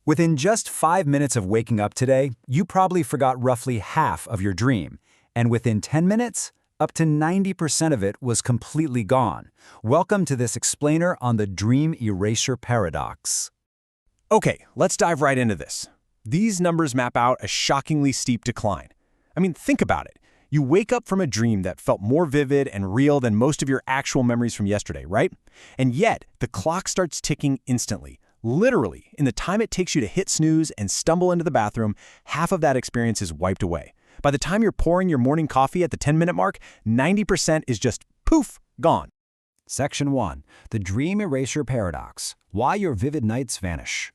Within just 5 minutes of waking up today, you probably forgot roughly half of your dream. And within 10 minutes, up to 90% of it was completely gone. Welcome to this explainer on the dream erasure paradox. Okay, let's dive right into this. These numbers map out a shockingly steep decline. I mean, think about it. You wake up from a dream that felt more vivid and real than most of your actual memories from yesterday, right? And yet, the clock starts ticking instantly. Literally, in the time it takes you to hit snooze and stumble into the bathroom, half of that experience is wiped away. By the time you're pouring your morning coffee at the 10-minute mark, 90% is just poof, gone. Section 1. The Dream Erasure Paradox. Why your vivid nights vanish.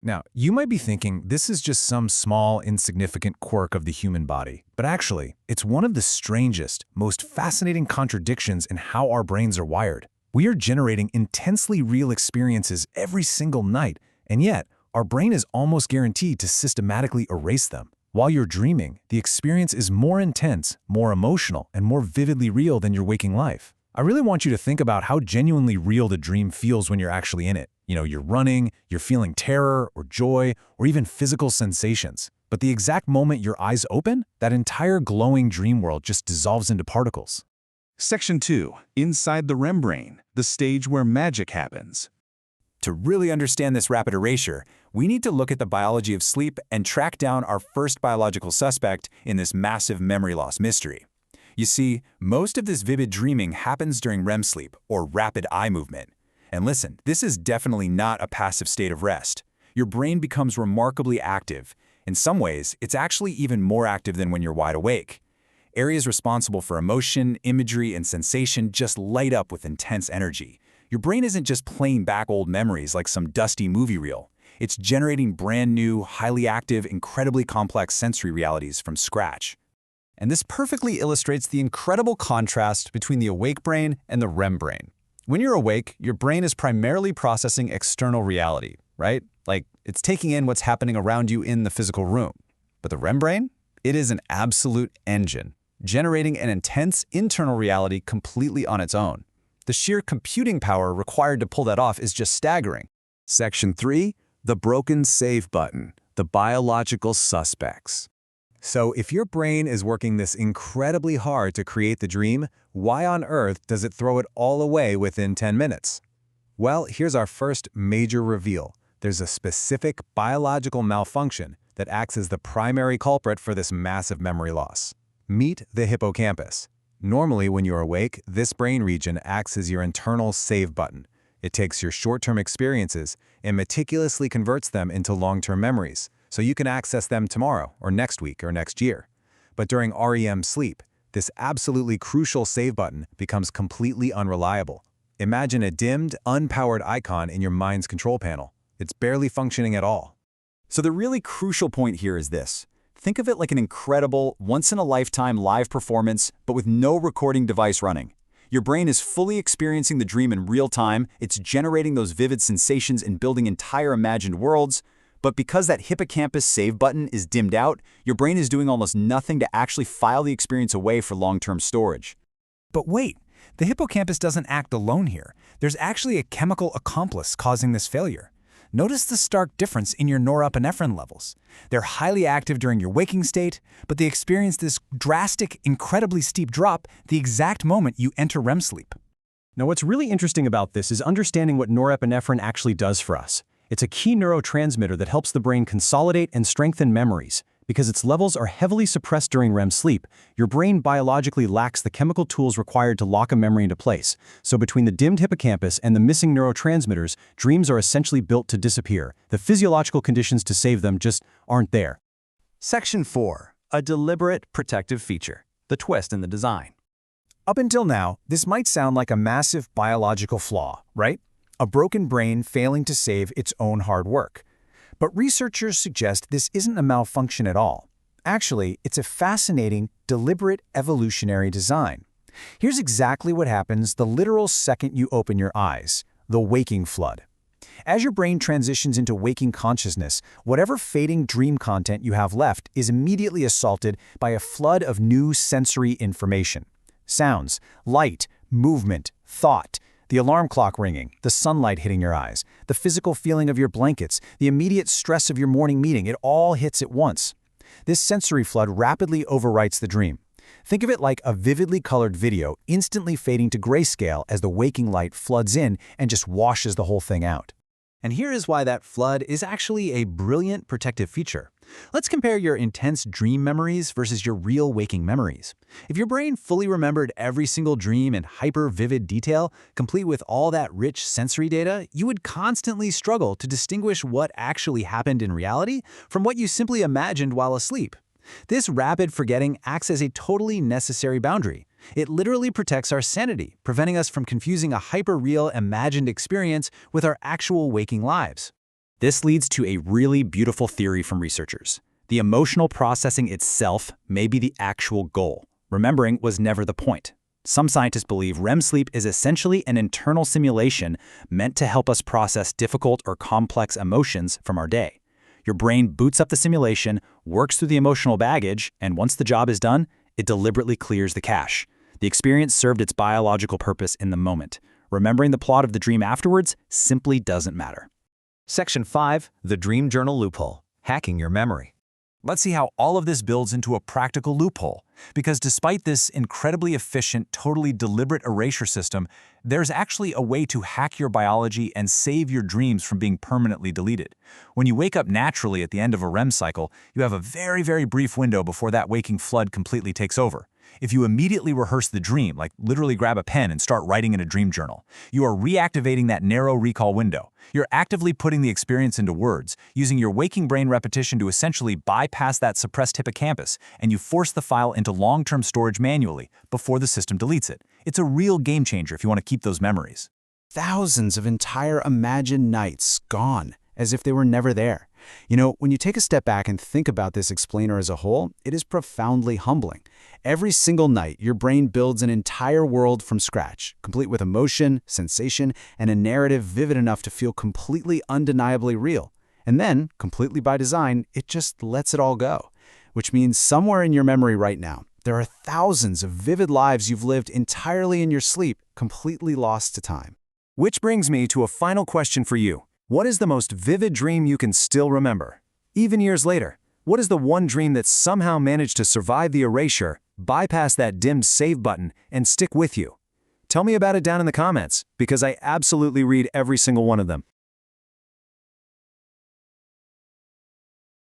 Now, you might be thinking this is just some small, insignificant quirk of the human body. But actually, it's one of the strangest, most fascinating contradictions in how our brains are wired. We are generating intensely real experiences every single night, and yet, our brain is almost guaranteed to systematically erase them. While you're dreaming, the experience is more intense, more emotional, and more vividly real than your waking life. I really want you to think about how genuinely real the dream feels when you're actually in it. You're running, you're feeling terror or joy, or even physical sensations. But the exact moment your eyes open, that entire glowing dream world just dissolves into particles. Section 2. Inside the REM brain, the stage where magic happens. To really understand this rapid erasure, we need to look at the biology of sleep and track down our first biological suspect in this massive memory loss mystery. You see, most of this vivid dreaming happens during REM sleep, or rapid eye movement. And listen, this is definitely not a passive state of rest. Your brain becomes remarkably active. In some ways, it's actually even more active than when you're wide awake. Areas responsible for emotion, imagery, and sensation just light up with intense energy. Your brain isn't just playing back old memories like some dusty movie reel. It's generating brand new, highly active, incredibly complex sensory realities from scratch. And this perfectly illustrates the incredible contrast between the awake brain and the REM brain. When you're awake, your brain is primarily processing external reality, right? Like, it's taking in what's happening around you in the physical room. But the REM brain? It is an absolute engine, generating an intense internal reality completely on its own. The sheer computing power required to pull that off is just staggering. Section 3. The broken save button, the biological suspects. So if your brain is working this incredibly hard to create the dream, why on earth does it throw it all away within 10 minutes? Well, here's our first major reveal. There's a specific biological malfunction that acts as the primary culprit for this massive memory loss. Meet the hippocampus. Normally, when you're awake, this brain region acts as your internal save button. It takes your short-term experiences and meticulously converts them into long-term memories, so you can access them tomorrow or next week or next year. But during REM sleep, this absolutely crucial save button becomes completely unreliable. Imagine a dimmed, unpowered icon in your mind's control panel. It's barely functioning at all. So the really crucial point here is this. Think of it like an incredible, once-in-a-lifetime live performance, but with no recording device running. Your brain is fully experiencing the dream in real time, it's generating those vivid sensations and building entire imagined worlds, but because that hippocampus save button is dimmed out, your brain is doing almost nothing to actually file the experience away for long-term storage. But wait, the hippocampus doesn't act alone here. There's actually a chemical accomplice causing this failure. Notice the stark difference in your norepinephrine levels. They're highly active during your waking state, but they experience this drastic, incredibly steep drop the exact moment you enter REM sleep. Now, what's really interesting about this is understanding what norepinephrine actually does for us. It's a key neurotransmitter that helps the brain consolidate and strengthen memories. Because its levels are heavily suppressed during REM sleep, your brain biologically lacks the chemical tools required to lock a memory into place. So between the dimmed hippocampus and the missing neurotransmitters, dreams are essentially built to disappear. The physiological conditions to save them just aren't there. Section 4. A deliberate protective feature. The twist in the design. Up until now, this might sound like a massive biological flaw, right? A broken brain failing to save its own hard work. But researchers suggest this isn't a malfunction at all. Actually, it's a fascinating, deliberate evolutionary design. Here's exactly what happens the literal second you open your eyes, the waking flood. As your brain transitions into waking consciousness, whatever fading dream content you have left is immediately assaulted by a flood of new sensory information. Sounds, light, movement, thought. The alarm clock ringing, the sunlight hitting your eyes, the physical feeling of your blankets, the immediate stress of your morning meeting, it all hits at once. This sensory flood rapidly overwrites the dream. Think of it like a vividly colored video instantly fading to grayscale as the waking light floods in and just washes the whole thing out. And here is why that flood is actually a brilliant protective feature. Let's compare your intense dream memories versus your real waking memories. If your brain fully remembered every single dream in hyper-vivid detail, complete with all that rich sensory data, you would constantly struggle to distinguish what actually happened in reality from what you simply imagined while asleep. This rapid forgetting acts as a totally necessary boundary. It literally protects our sanity, preventing us from confusing a hyper-real imagined experience with our actual waking lives. This leads to a really beautiful theory from researchers. The emotional processing itself may be the actual goal. Remembering was never the point. Some scientists believe REM sleep is essentially an internal simulation meant to help us process difficult or complex emotions from our day. Your brain boots up the simulation, works through the emotional baggage, and once the job is done, it deliberately clears the cache. The experience served its biological purpose in the moment. Remembering the plot of the dream afterwards simply doesn't matter. Section 5, the Dream Journal Loophole, Hacking Your Memory. Let's see how all of this builds into a practical loophole. Because despite this incredibly efficient, totally deliberate erasure system, there's actually a way to hack your biology and save your dreams from being permanently deleted. When you wake up naturally at the end of a REM cycle, you have a very, very brief window before that waking flood completely takes over. If you immediately rehearse the dream, like literally grab a pen and start writing in a dream journal, you are reactivating that narrow recall window. You're actively putting the experience into words, using your waking brain repetition to essentially bypass that suppressed hippocampus, and you force the file into long-term storage manually before the system deletes it. It's a real game changer if you want to keep those memories. Thousands of entire imagined nights gone, as if they were never there. You know, when you take a step back and think about this explainer as a whole, it is profoundly humbling. Every single night, your brain builds an entire world from scratch, complete with emotion, sensation, and a narrative vivid enough to feel completely undeniably real. And then, completely by design, it just lets it all go. Which means somewhere in your memory right now, there are thousands of vivid lives you've lived entirely in your sleep, completely lost to time. Which brings me to a final question for you. What is the most vivid dream you can still remember? Even years later, what is the one dream that somehow managed to survive the erasure, bypass that dimmed save button, and stick with you? Tell me about it down in the comments, because I absolutely read every single one of them.